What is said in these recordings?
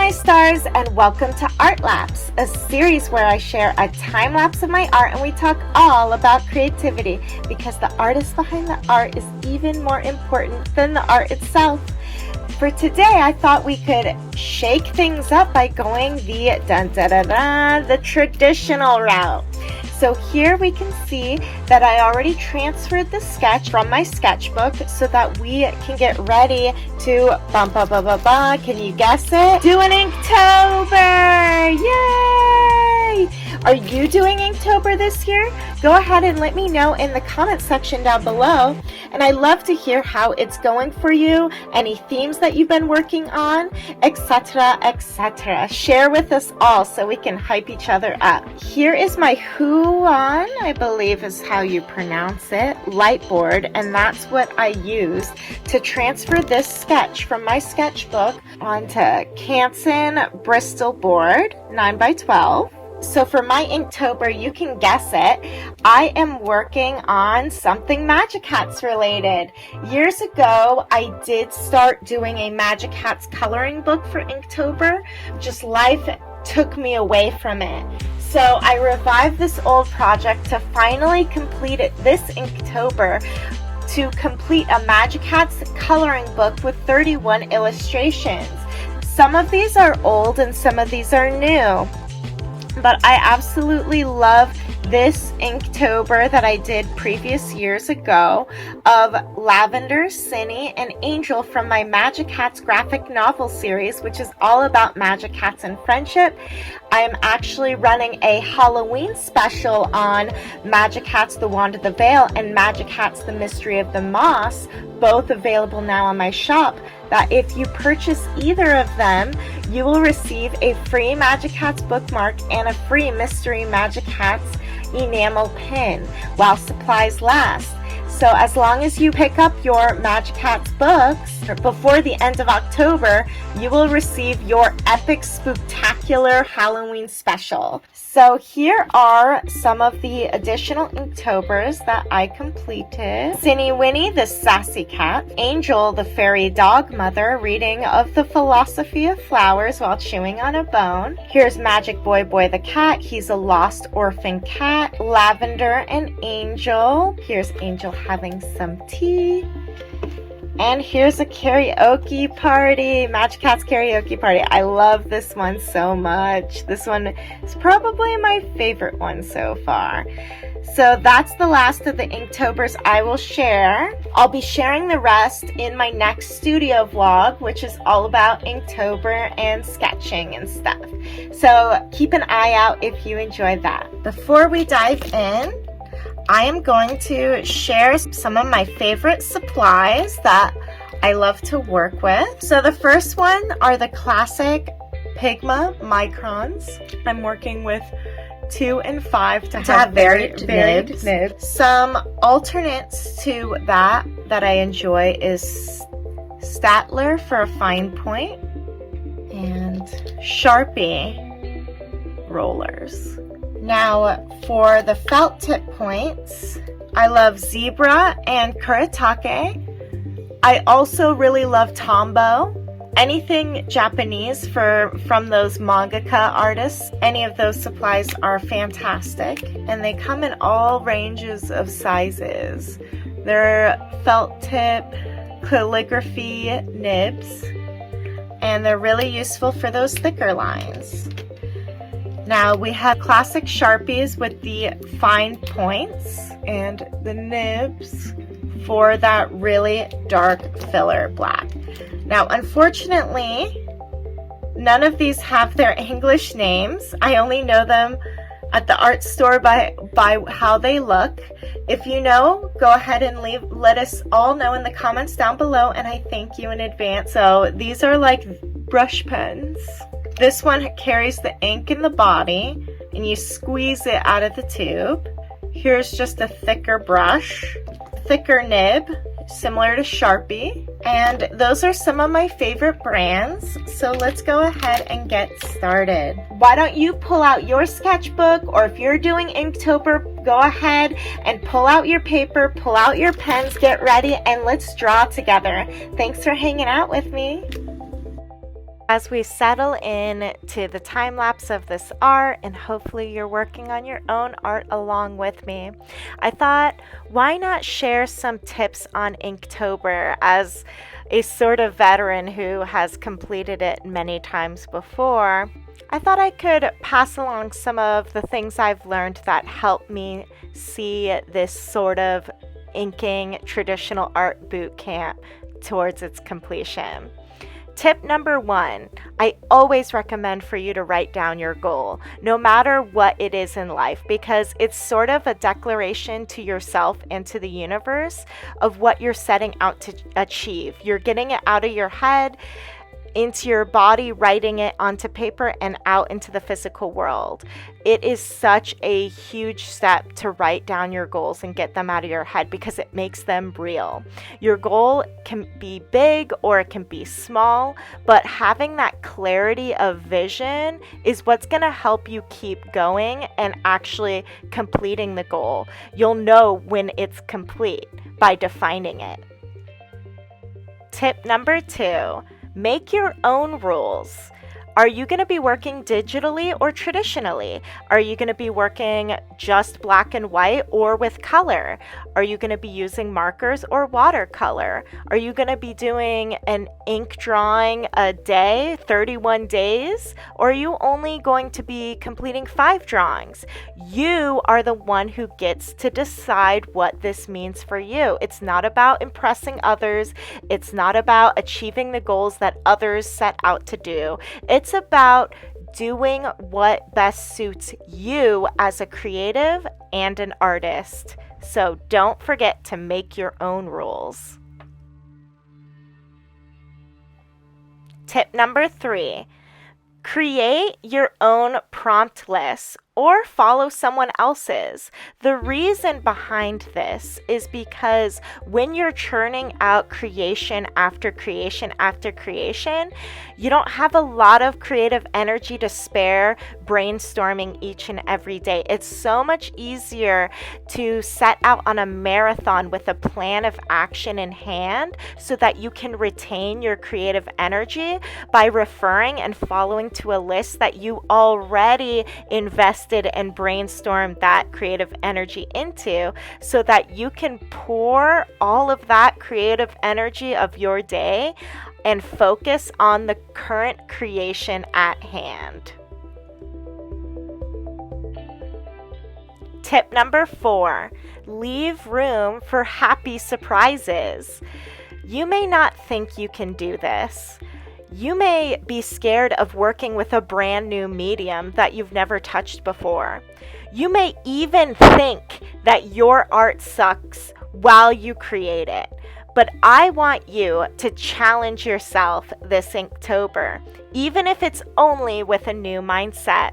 my stars, and welcome to ARTlapse, a series where I share a time lapse of my art and we talk all about creativity because the artist behind the art is even more important than the art itself. For today, I thought we could shake things up by going the traditional route. So here we can see that I already transferred the sketch from my sketchbook so that we can get ready to can you guess it? Do an Inktober! Yay! Are you doing Inktober this year? Go ahead and let me know in the comment section down below. And I love to hear how it's going for you, any themes that you've been working on, etc., etc. Share with us all so we can hype each other up. Here is my Huan, I believe is how you pronounce it, light board, and that's what I used to transfer this sketch from my sketchbook onto Canson Bristol board, 9x12. So for my Inktober, you can guess it, I am working on something Magikats related. Years ago, I did start doing a Magikats coloring book for Inktober. Just life took me away from it. So I revived this old project to finally complete it this Inktober, to complete a Magikats coloring book with 31 illustrations. Some of these are old and some of these are new. But I absolutely love this Inktober that I did previous years ago of Lavender, Cinny, and Angel from my Magikats graphic novel series, which is all about Magikats and friendship. I am actually running a Halloween special on Magikats, the Wand of the Vale, and Magikats, the Mystery of the Moss, both available now on my shop, that if you purchase either of them, you will receive a free Magikats bookmark and a free Mystery Magikats enamel pin while supplies last. So as long as you pick up your Magikats books before the end of October, you will receive your epic spooktacular Halloween special. So here are some of the additional Inktobers that I completed. Cinny Winnie, the sassy cat. Angel, the fairy dog mother, reading of the philosophy of flowers while chewing on a bone. Here's Magic Boy Boy the cat. He's a lost orphan cat. Lavender and Angel. Here's Angel having some tea. And here's a karaoke party, Magikats karaoke party. I love this one so much. This one is probably my favorite one so far. So that's the last of the Inktobers I will share. I'll be sharing the rest in my next studio vlog, which is all about Inktober and sketching and stuff. So keep an eye out if you enjoy that. Before we dive in, I am going to share some of my favorite supplies that I love to work with. So the first one are the classic Pigma microns. I'm working with 2 and 5 to have very big nibs. Some alternates to that I enjoy is Statler for a fine point and Sharpie rollers. Now, for the felt tip points, I love Zebra and Kuretake. I also really love Tombow. Anything Japanese from those mangaka artists, any of those supplies are fantastic. And they come in all ranges of sizes. They're felt tip, calligraphy nibs, and they're really useful for those thicker lines. Now we have classic Sharpies with the fine points and the nibs for that really dark filler black. Now unfortunately, none of these have their English names. I only know them at the art store by how they look. If you know, go ahead and let us all know in the comments down below, and I thank you in advance. So these are like brush pens. This one carries the ink in the body and you squeeze it out of the tube. Here's just a thicker brush, thicker nib, similar to Sharpie. And those are some of my favorite brands. So let's go ahead and get started. Why don't you pull out your sketchbook, or if you're doing Inktober, go ahead and pull out your paper, pull out your pens, get ready, and let's draw together. Thanks for hanging out with me. As we settle in to the time lapse of this art, and hopefully you're working on your own art along with me, I thought, why not share some tips on Inktober as a sort of veteran who has completed it many times before. I thought I could pass along some of the things I've learned that help me see this sort of inking traditional art boot camp towards its completion. Tip number 1, I always recommend for you to write down your goal, no matter what it is in life, because it's sort of a declaration to yourself and to the universe of what you're setting out to achieve. You're getting it out of your head, into your body, writing it onto paper, and out into the physical world. It is such a huge step to write down your goals and get them out of your head because it makes them real. Your goal can be big or it can be small, but having that clarity of vision is what's going to help you keep going and actually completing the goal. You'll know when it's complete by defining it. Tip number 2. Make your own rules. Are you going to be working digitally or traditionally? Are you going to be working just black and white or with color? Are you going to be using markers or watercolor? Are you going to be doing an ink drawing a day, 31 days? Or are you only going to be completing 5 drawings? You are the one who gets to decide what this means for you. It's not about impressing others. It's not about achieving the goals that others set out to do. It's about doing what best suits you as a creative and an artist. So don't forget to make your own rules. Tip number 3, create your own prompt list or follow someone else's. The reason behind this is because when you're churning out creation after creation after creation, you don't have a lot of creative energy to spare brainstorming each and every day. It's so much easier to set out on a marathon with a plan of action in hand so that you can retain your creative energy by referring and following to a list that you already invested and brainstormed that creative energy into, so that you can pour all of that creative energy of your day and focus on the current creation at hand. Tip number 4, leave room for happy surprises. You may not think you can do this. You may be scared of working with a brand new medium that you've never touched before. You may even think that your art sucks while you create it. But I want you to challenge yourself this Inktober, even if it's only with a new mindset.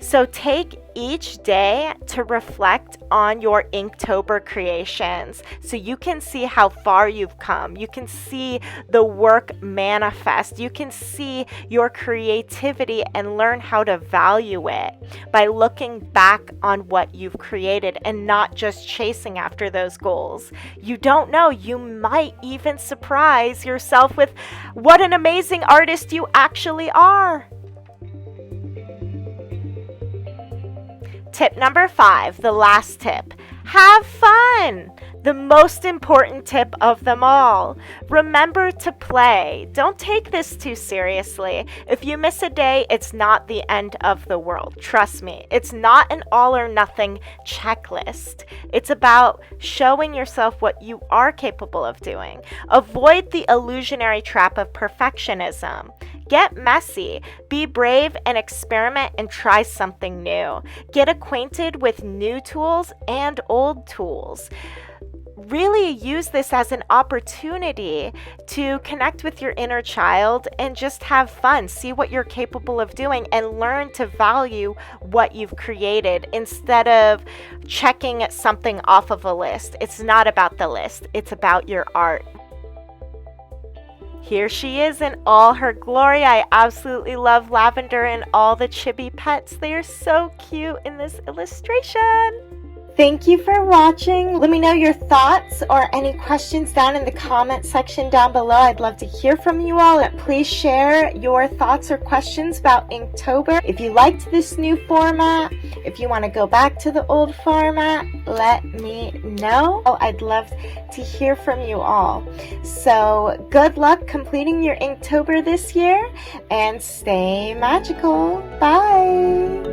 So take each day to reflect on your Inktober creations so you can see how far you've come. You can see the work manifest. You can see your creativity and learn how to value it by looking back on what you've created and not just chasing after those goals. You don't know, you might even surprise yourself with what an amazing artist you actually are. Tip number 5, the last tip. Have fun! The most important tip of them all. Remember to play. Don't take this too seriously. If you miss a day, it's not the end of the world. Trust me, it's not an all or nothing checklist. It's about showing yourself what you are capable of doing. Avoid the illusionary trap of perfectionism. Get messy, be brave, and experiment and try something new. Get acquainted with new tools and old tools. Really use this as an opportunity to connect with your inner child and just have fun. See what you're capable of doing and learn to value what you've created instead of checking something off of a list. It's not about the list, it's about your art. Here she is in all her glory. I absolutely love Lavender and all the chibi pets. They are so cute in this illustration. Thank you for watching. Let me know your thoughts or any questions down in the comment section down below. I'd love to hear from you all. Please share your thoughts or questions about Inktober. If you liked this new format, if you want to go back to the old format, let me know. I'd love to hear from you all. So good luck completing your Inktober this year and stay magical. Bye.